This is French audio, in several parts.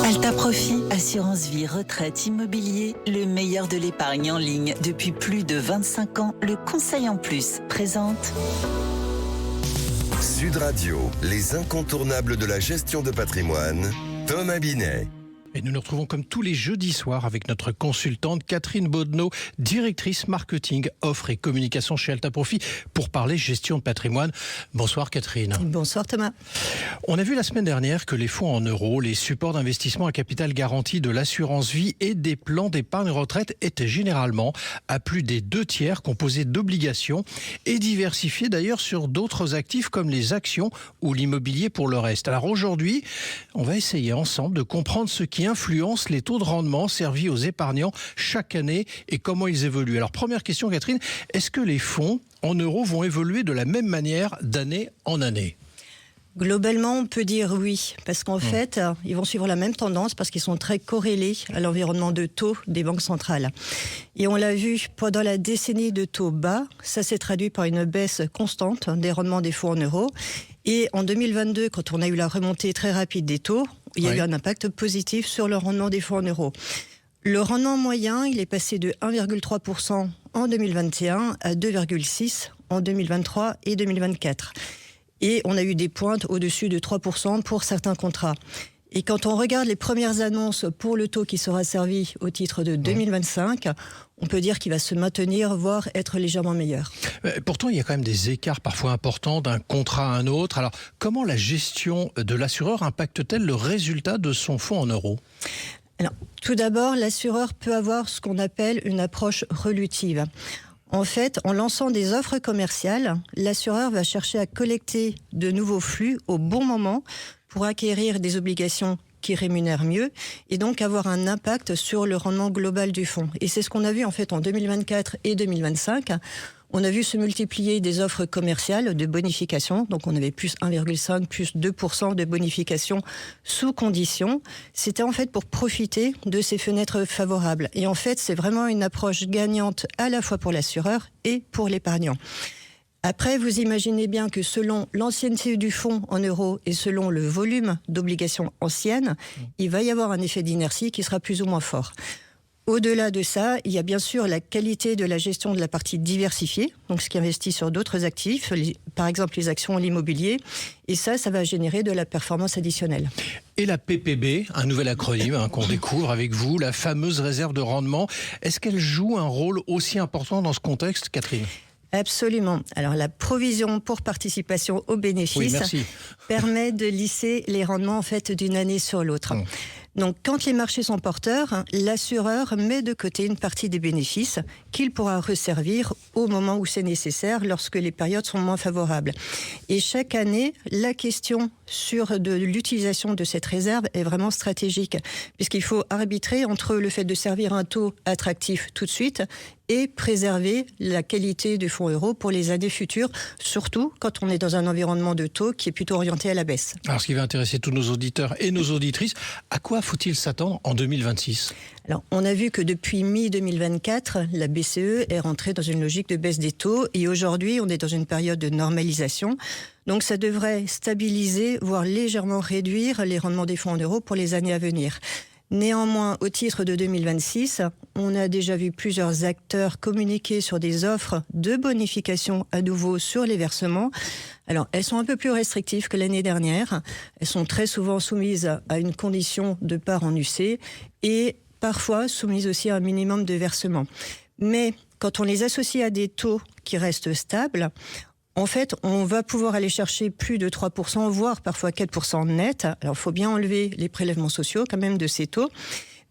Alta Profit, assurance vie, retraite, immobilier, le meilleur de l'épargne en ligne depuis plus de 25 ans. Le conseil en plus présente Sud Radio, les incontournables de la gestion de patrimoine, Thomas Binet. Et nous nous retrouvons comme tous les jeudis soirs avec notre consultante Catherine Baudenot, directrice marketing, offre et communication chez Alta Profit pour parler gestion de patrimoine. Bonsoir Catherine. Bonsoir Thomas. On a vu la semaine dernière que les fonds en euros, les supports d'investissement à capital garanti de l'assurance vie et des plans d'épargne retraite étaient généralement à plus des 2/3 composés d'obligations et diversifiés d'ailleurs sur d'autres actifs comme les actions ou l'immobilier pour le reste. Alors aujourd'hui, on va essayer ensemble de comprendre ce qui influence les taux de rendement servis aux épargnants chaque année et comment ils évoluent. Alors première question Catherine, est-ce que les fonds en euros vont évoluer de la même manière d'année en année ? Globalement, on peut dire oui, parce qu'en fait, ils vont suivre la même tendance parce qu'ils sont très corrélés à l'environnement de taux des banques centrales. Et on l'a vu pendant la décennie de taux bas, ça s'est traduit par une baisse constante des rendements des fonds en euros. Et en 2022, quand on a eu la remontée très rapide des taux, il y a eu un impact positif sur le rendement des fonds en euros. Le rendement moyen, il est passé de 1,3% en 2021 à 2,6% en 2023 et 2024. Et on a eu des pointes au-dessus de 3% pour certains contrats. Et quand on regarde les premières annonces pour le taux qui sera servi au titre de 2025, on peut dire qu'il va se maintenir, voire être légèrement meilleur. Pourtant, il y a quand même des écarts parfois importants d'un contrat à un autre. Alors, comment la gestion de l'assureur impacte-t-elle le résultat de son fonds en euros ? Alors, tout d'abord, l'assureur peut avoir ce qu'on appelle une approche relutive. En fait, en lançant des offres commerciales, l'assureur va chercher à collecter de nouveaux flux au bon moment pour acquérir des obligations qui rémunèrent mieux et donc avoir un impact sur le rendement global du fonds. Et c'est ce qu'on a vu en fait en 2024 et 2025. On a vu se multiplier des offres commerciales de bonification. Donc on avait plus 1,5, plus 2% de bonification sous condition. C'était en fait pour profiter de ces fenêtres favorables. Et en fait, c'est vraiment une approche gagnante à la fois pour l'assureur et pour l'épargnant. Après, vous imaginez bien que selon l'ancienneté du fonds en euros et selon le volume d'obligations anciennes, il va y avoir un effet d'inertie qui sera plus ou moins fort. Au-delà de ça, il y a bien sûr la qualité de la gestion de la partie diversifiée, donc ce qui investit sur d'autres actifs, par exemple les actions et l'immobilier, et ça va générer de la performance additionnelle. Et la PPB, un nouvel acronyme qu'on découvre avec vous, la fameuse réserve de rendement, est-ce qu'elle joue un rôle aussi important dans ce contexte, Catherine ? Absolument. Alors la provision pour participation aux bénéfices permet de lisser les rendements en fait d'une année sur l'autre. Donc quand les marchés sont porteurs, l'assureur met de côté une partie des bénéfices qu'il pourra resservir au moment où c'est nécessaire lorsque les périodes sont moins favorables. Et chaque année, la question sur de l'utilisation de cette réserve est vraiment stratégique puisqu'il faut arbitrer entre le fait de servir un taux attractif tout de suite et préserver la qualité du fonds euro pour les années futures, surtout quand on est dans un environnement de taux qui est plutôt orienté à la baisse. Alors ce qui va intéresser tous nos auditeurs et nos auditrices, à quoi faut-il s'attendre en 2026 ? Alors, on a vu que depuis mi-2024, la BCE est rentrée dans une logique de baisse des taux et aujourd'hui, on est dans une période de normalisation. Donc, ça devrait stabiliser, voire légèrement réduire les rendements des fonds en euros pour les années à venir. Néanmoins, au titre de 2026, on a déjà vu plusieurs acteurs communiquer sur des offres de bonification à nouveau sur les versements. Alors, elles sont un peu plus restrictives que l'année dernière. Elles sont très souvent soumises à une condition de part en UC et parfois soumises aussi à un minimum de versement. Mais quand on les associe à des taux qui restent stables, en fait, on va pouvoir aller chercher plus de 3%, voire parfois 4% net. Alors, il faut bien enlever les prélèvements sociaux quand même de ces taux.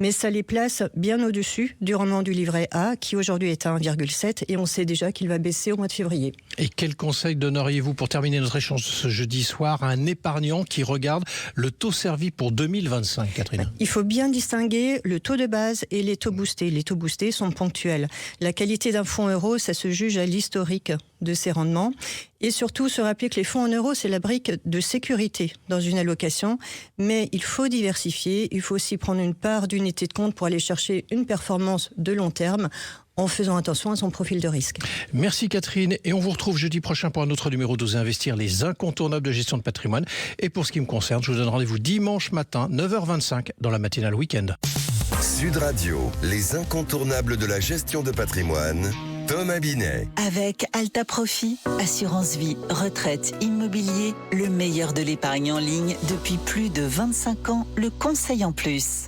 Mais ça les place bien au-dessus du rendement du livret A, qui aujourd'hui est à 1,7, et on sait déjà qu'il va baisser au mois de février. Et quel conseil donneriez-vous pour terminer notre échange ce jeudi soir à un épargnant qui regarde le taux servi pour 2025, Catherine ? Il faut bien distinguer le taux de base et les taux boostés. Les taux boostés sont ponctuels. La qualité d'un fonds euro, ça se juge à l'historique de ses rendements. Et surtout, se rappeler que les fonds en euros, c'est la brique de sécurité dans une allocation. Mais il faut diversifier. Il faut aussi prendre une part d'unité de compte pour aller chercher une performance de long terme en faisant attention à son profil de risque. Merci Catherine, et on vous retrouve jeudi prochain pour un autre numéro d'Osez Investir, les incontournables de gestion de patrimoine. Et pour ce qui me concerne, je vous donne rendez-vous dimanche matin, 9h25, dans la matinale week-end. Sud Radio, les incontournables de la gestion de patrimoine. Thomas Binet. Avec Alta Profit, assurance vie, retraite, immobilier, le meilleur de l'épargne en ligne depuis plus de 25 ans, le conseil en plus.